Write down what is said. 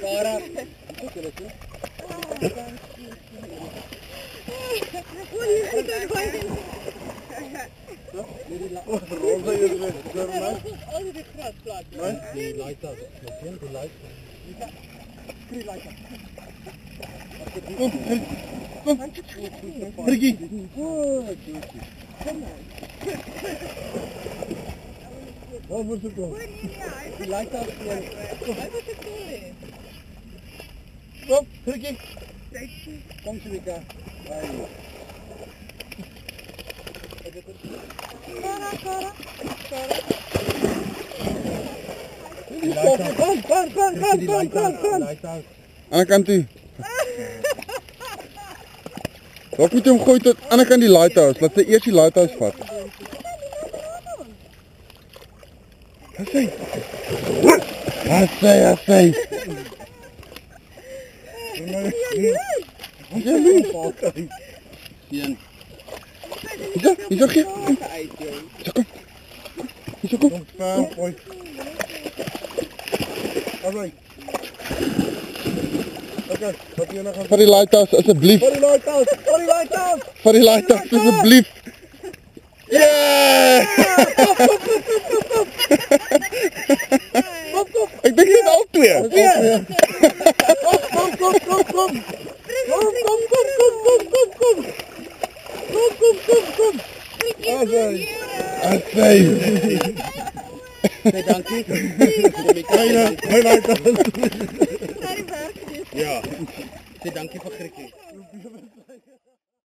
Kara. Roze is weg. Oh, die grasplaat. Die lighthouse. Die lighthouse. Die lighthouse. Kom, Ricky. Wat was het dan? Die lighthouse. Kom, Ricky. Kom, Silika. Kara. Gaan. Aan de kant toe. Wat moet je hem gooien tot aan de kant die lighthouse? Laat ze eerst die lighthouse vat. Hassei. Hier zo. Kom. Voor die lighthouse, alsjeblieft. Voor die lighthouse, alsjeblieft. Yeah! Ik denk dit al twee. Kom. Assei. Sê dankie. Hoi lighthouse. Ja. Sê dankie vir Grietjie.